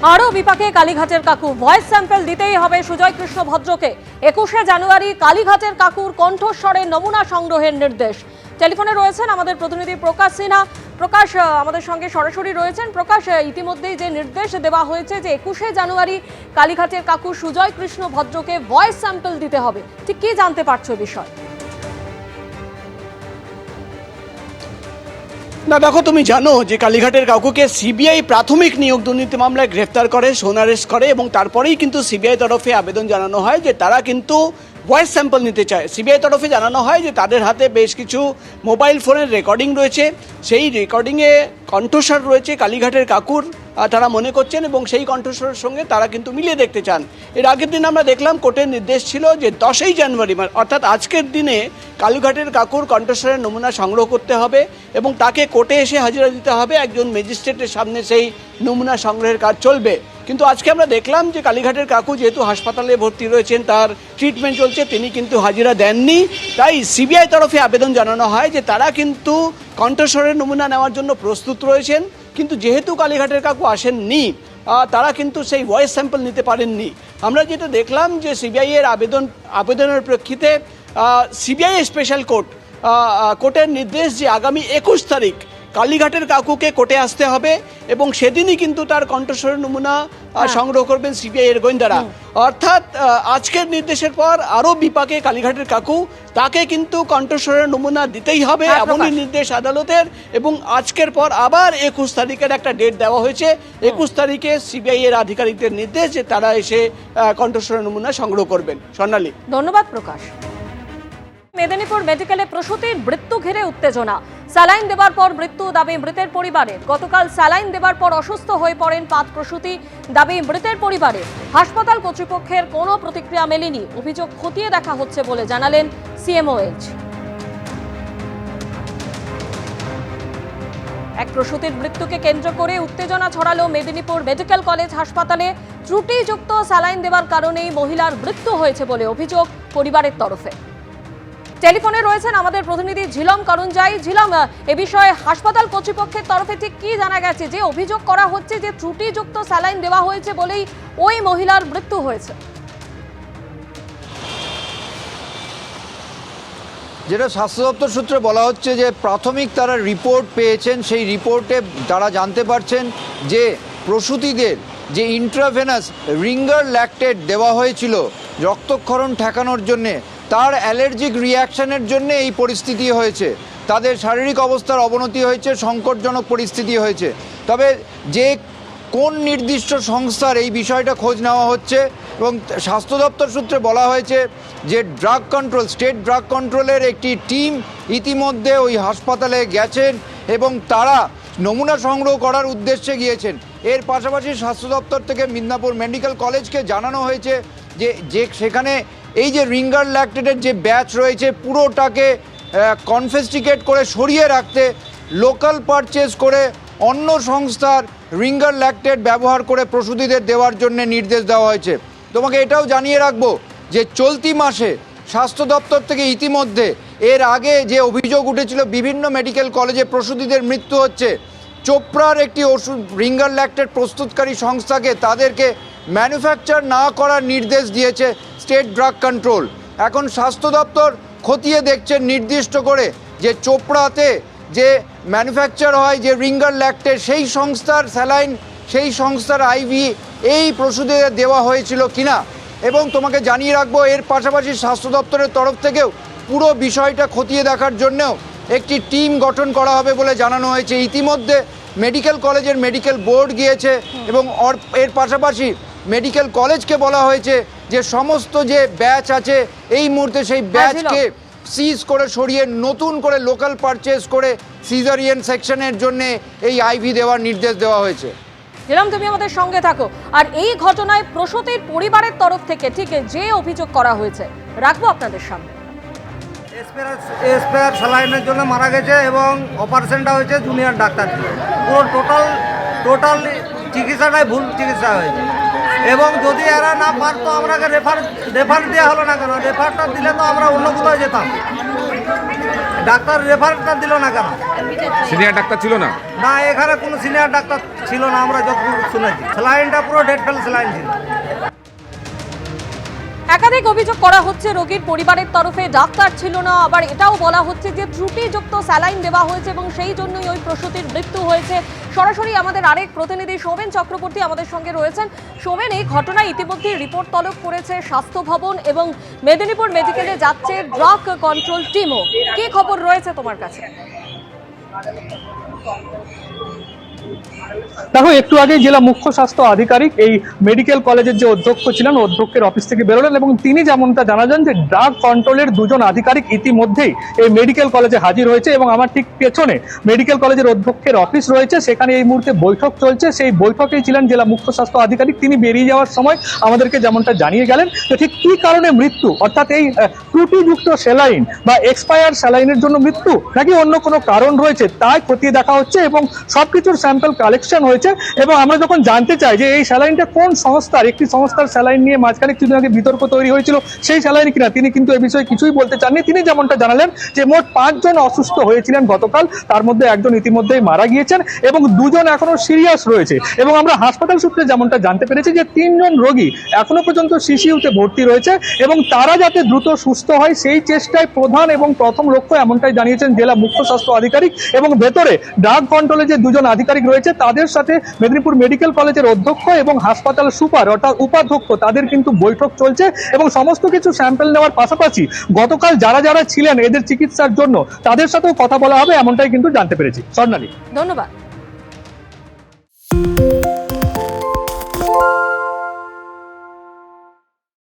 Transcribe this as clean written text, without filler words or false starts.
আরও বিপাকে কালীঘাটের কাকু, ভয়েস স্যাম্পল দিতেই হবে সুজয় কৃষ্ণ ভদ্রকে। 21শে জানুয়ারি কালীঘাটের কাকুর কণ্ঠস্বরে নমুনা সংগ্রহের নির্দেশ। টেলিফোনে রয়েছেন আমাদের প্রতিনিধি প্রকাশ সিনহা। প্রকাশ আমাদের সঙ্গে সরাসরি রয়েছেন। প্রকাশ, ইতিমধ্যেই যে নির্দেশ দেওয়া হয়েছে যে 21শে জানুয়ারি কালীঘাটের কাকু সুজয় কৃষ্ণ ভদ্রকে ভয়েস স্যাম্পল দিতে হবে, ঠিক কি জানতে পারছো বিষয়? না দেখো, তুমি জানো যে কালীঘাটের কাকুকে সিবিআই প্রাথমিক নিয়োগ দুর্নীতি মামলায় গ্রেফতার করে, সোন অ্যারেস্ট করে এবং তারপরেই কিন্তু সিবিআই তরফে আবেদন জানানো হয় যে তারা কিন্তু ভয়েস স্যাম্পল নিতে চায়। সিবিআই তরফে জানানো হয় যে তাদের হাতে বেশ কিছু মোবাইল ফোনের রেকর্ডিং রয়েছে, সেই রেকর্ডিংয়ে কণ্ঠস্বর রয়েছে কালীঘাটের কাকুর, তারা মনে করছেন, এবং সেই কণ্ঠস্বরের সঙ্গে তারা কিন্তু মিলিয়ে দেখতে চান। এর আগের দিন আমরা দেখলাম কোর্টের নির্দেশ ছিল যে 10ই জানুয়ারি অর্থাৎ আজকের দিনে কালীঘাটের কাকুর কণ্ঠস্বরের নমুনা সংগ্রহ করতে হবে এবং তাকে কোর্টে এসে হাজিরা দিতে হবে। একজন ম্যাজিস্ট্রেটের সামনে সেই নমুনা সংগ্রহের কাজ চলবে। কিন্তু আজকে আমরা দেখলাম যে কালীঘাটের কাকু যেহেতু হাসপাতালে ভর্তি রয়েছেন, তার ট্রিটমেন্ট চলছে, তিনি কিন্তু হাজিরা দেননি। তাই সিবিআই তরফে আবেদন জানানো হয় যে তারা কিন্তু কণ্ঠস্বরের নমুনা নেওয়ার জন্য প্রস্তুত রয়েছেন, কিন্তু যেহেতু কালীঘাটের কাকু আসেননি, তারা কিন্তু সেই ভয়েস স্যাম্পল নিতে পারেননি। আমরা যেটা দেখলাম যে সিবিআই এর আবেদনের প্রেক্ষিতে সিবিআই স্পেশাল কোর্টের নির্দেশ যে আগামী 21 তারিখ কালীঘাটের কাকুকে কোর্টে আসতে হবে এবং সেদিনই কিন্তু তার কণ্ঠস্বরের নমুনা সংগ্রহ করবেন সিবিআই এর গোয়েন্দারা। অর্থাৎ আজকের নির্দেশের পর আরও বিপাকে কালীঘাটের কাকু, তাকে কিন্তু কণ্ঠস্বরের নমুনা দিতেই হবে এমনই নির্দেশ আদালতের। এবং আজকের পর আবার 21 তারিখের একটা ডেট দেওয়া হয়েছে। 21 তারিখে সিবিআই এর আধিকারিকদের নির্দেশ যে তারা এসে কণ্ঠস্বরের নমুনা সংগ্রহ করবেন। স্বর্ণালী, ধন্যবাদ প্রকাশ। মেদিনীপুর মেডিকেলে প্রসূতির মৃত্যু ঘিরে উত্তেজনা। স্যালাইন দেবার পর মৃত্যু, দাবি মৃতের পরিবারের। গতকাল স্যালাইন দেবার পর অসুস্থ হয়ে পড়েন 5 প্রসূতি, দাবি মৃতের পরিবারের। হাসপাতাল কর্তৃপক্ষের কোনো প্রতিক্রিয়া মেলেনি, অভিযোগ খতিয়ে দেখা হচ্ছে বলে জানালেন সিএমওএইচ। এক প্রসূতির মৃত্যুকে কেন্দ্র করে উত্তেজনা ছড়ালো মেদিনীপুর মেডিকেল কলেজ হাসপাতালে। ত্রুটিযুক্ত স্যালাইন দেবার কারণেই মহিলার মৃত্যু হয়েছে বলে অভিযোগ পরিবারের তরফে। টেলিফোনে রয়েছেন আমাদের প্রতিনিধি ঝিলম করুণজয়। ঝিলম, এ বিষয়ে হাসপাতাল কর্তৃপক্ষের তরফে ঠিক কি জানা গেছে? যে অভিযোগ করা হচ্ছে যে ত্রুটিযুক্ত স্যালাইন দেওয়া হয়েছে বলেই ওই মহিলার মৃত্যু হয়েছে। যেটা স্বাস্থ্য দপ্তর সূত্রে বলা হচ্ছে যে প্রাথমিক তারা রিপোর্ট পেয়েছেন, সেই রিপোর্টে তারা জানতে পারছেন যে প্রসূতিদের যে ইন্ট্রাভেনাস রিঙ্গার ল্যাকটেট দেওয়া হয়েছিল রক্তক্ষরণ ঠেকানোর জন্যে, তার অ্যালার্জিক রিয়াকশানের জন্য এই পরিস্থিতি হয়েছে। তাদের শারীরিক অবস্থার অবনতি হয়েছে, সংকটজনক পরিস্থিতি হয়েছে। তবে যে কোন নির্দিষ্ট সংস্থার এই বিষয়টা খোঁজ নেওয়া হচ্ছে এবং স্বাস্থ্য দপ্তর সূত্রে বলা হয়েছে যে স্টেট ড্রাগ কন্ট্রোলের একটি টিম ইতিমধ্যে ওই হাসপাতালে গেছেন এবং তারা নমুনা সংগ্রহ করার উদ্দেশ্যে গিয়েছেন। এর পাশাপাশি স্বাস্থ্য দপ্তর থেকে মিদনাপুর মেডিকেল কলেজকে জানানো হয়েছে যে সেখানে এই যে রিঙ্গার ল্যাকটেটের যে ব্যাচ রয়েছে পুরোটাকে কনফেস্টিকেট করে সরিয়ে রাখতে, লোকাল পারচেজ করে অন্য সংস্থার রিঙ্গার ল্যাকটেট ব্যবহার করে প্রসূতিদের দেওয়ার জন্য নির্দেশ দেওয়া হয়েছে। তোমাকে এটাও জানিয়ে রাখবো যে চলতি মাসে স্বাস্থ্য দপ্তর থেকে ইতিমধ্যে এর আগে যে অভিযোগ উঠেছিল বিভিন্ন মেডিকেল কলেজে প্রসূতিদের মৃত্যু হচ্ছে, চোপড়ার একটি ওষুধ রিঙ্গার ল্যাকটেট প্রস্তুতকারী সংস্থাকে তাদেরকে ম্যানুফ্যাকচার না করার নির্দেশ দিয়েছে স্টেট ড্রাগ কন্ট্রোল। এখন স্বাস্থ্য দপ্তর খতিয়ে দেখছেন নির্দিষ্ট করে যে চোপড়াতে যে ম্যানুফ্যাকচার হয় যে রিঙ্গার ল্যাকটেট, সেই সংস্থার স্যালাইন, সেই সংস্থার আইভি এই প্রসূতিদের দেওয়া হয়েছিল কিনা। এবং তোমাকে জানিয়ে রাখবো এর পাশাপাশি স্বাস্থ্য দপ্তরের তরফ থেকেও পুরো বিষয়টা খতিয়ে দেখার জন্যও একটি টিম গঠন করা হবে বলে জানানো হয়েছে। ইতিমধ্যে মেডিকেল কলেজের মেডিকেল বোর্ড গিয়েছে এবং এর পাশাপাশি মেডিকেল কলেজকে বলা হয়েছে যে সমস্ত যে ব্যাচ আছে এই মুহূর্তে সেই ব্যাচকে সিজ করে সরিয়ে নতুন করে লোকাল পারচেজ করে সিজারিয়ান সেকশনের জন্য এই আইভি দেওয়ার নির্দেশ দেওয়া হয়েছে। ঝিলম, তুমি আমাদের সঙ্গে থাকো। আর এই ঘটনায় প্রসূতির পরিবারের তরফ থেকে ঠিক যে অভিযোগ করা হয়েছে রাখবো আপনাদের সামনে। স্পেয়ার স্যালাইনের জন্য মারা গেছে এবং অপারেশনটা হয়েছে জুনিয়র ডাক্তার দিয়ে। পুরো টোটাল চিকিৎসাটাই ভুল চিকিৎসা হয়েছে এবং যদি এরা না পারতো আমাকে রেফার দেওয়া হলো না কেন? রেফারটা দিলে তো আমরা অন্য কোথাও যেতাম। ডাক্তার রেফারটা দিল না কেন? সিনিয়র ডাক্তার ছিল না? না, এখানে কোনো সিনিয়র ডাক্তার ছিল না, আমরা যতদূর শুনেছি। স্যালাইনটা পুরো ডেড ফেল স্যালাইন ছিল। একাধিক অভিযোগ করা হচ্ছে রোগীর পরিবারের তরফে ডাক্তার ছিল না, আবার এটাও বলা হচ্ছে যে ত্রুটিযুক্ত স্যালাইন দেওয়া হয়েছে এবং সেই জন্যই ওই প্রসূতির মৃত্যু হয়েছে। সরাসরি আমাদের আরেক প্রতিনিধি সোমেন চক্রবর্তী আমাদের সঙ্গে রয়েছেন। সোমেন, এই ঘটনায় ইতিমধ্যে রিপোর্ট তলব করেছে স্বাস্থ্য ভবন এবং মেদিনীপুর মেডিকেলে যাচ্ছে ড্রাগ কন্ট্রোল টিমও। কি খবর রয়েছে তোমার কাছে? দেখো, একটু আগে জেলা মুখ্য স্বাস্থ্য আধিকারিক এই মেডিকেল কলেজের যে অধ্যক্ষ ছিলেন, অধ্যক্ষের অফিস থেকে বেরোলেন এবং তিনি যেমনটা জানালেন যে ড্রাগ কন্ট্রোলের দুজন আধিকারিক ইতিমধ্যেই এই মেডিকেল কলেজে হাজির হয়েছে এবং আমার ঠিক পেছনে মেডিকেল কলেজের অধ্যক্ষের অফিস রয়েছে, সেখানে এই মুহূর্তে বৈঠক চলছে। সেই বৈঠকেই ছিলেন জেলা মুখ্য স্বাস্থ্য আধিকারিক। তিনি বেরিয়ে যাওয়ার সময় আমাদেরকে যেমনটা জানিয়ে গেলেন যে ঠিক কী কারণে মৃত্যু, অর্থাৎ এই ত্রুটিযুক্ত স্যালাইন বা এক্সপায়ার স্যালাইনের জন্য মৃত্যু নাকি অন্য কোনো কারণ রয়েছে তাই খতিয়ে দেখা হচ্ছে এবং সবকিছুর স্যাম্পল কালেকশন হয়েছে। এবং আমরা যখন জানতে চাই যে এই স্যালাইনটা কোন সংস্থার, একটি সংস্থার স্যালাইন নিয়ে মাঝখানে কিছুদিন আগে বিতর্ক তৈরি হয়েছিল, সেই স্যালাইন কিনা, তিনি কিন্তু এ বিষয়ে কিছুই বলতে চাননি। তিনি যেমনটা জানালেন যে মোট 5 জন অসুস্থ হয়েছিলেন গতকাল, তার মধ্যে একজন ইতিমধ্যেই মারা গিয়েছেন এবং 2 জন এখনো সিরিয়াস রয়েছে। এবং আমরা হাসপাতাল সূত্রে যেমনটা জানতে পেরেছি যে 3 জন রোগী এখনো পর্যন্ত সিসিইউতে ভর্তি রয়েছে এবং তারা যাতে দ্রুত সুস্থ হয় সেই চেষ্টায় প্রধান এবং প্রথম লক্ষ্য, এমনটাই জানিয়েছেন জেলা মুখ্য স্বাস্থ্য আধিকারিক। এবং ভেতরে ড্রাগ কন্ট্রোলে যে 2 জন আধিকারিক রয়েছে তাদের সাথে মেদিনীপুর মেডিকেল কলেজের অধ্যক্ষ এবং হাসপাতাল সুপার অর্থাৎ উপাধ্যক্ষ তাদের কিন্তু বৈঠক চলছে এবং সমস্ত কিছু স্যাম্পল নেওয়ার পাশাপাশি গতকাল যারা যারা ছিলেন এদের চিকিৎসার জন্য তাদের সাথেও কথা বলা হবে, এমনটাই কিন্তু জানতে পেরেছি। স্বর্ণালী, ধন্যবাদ।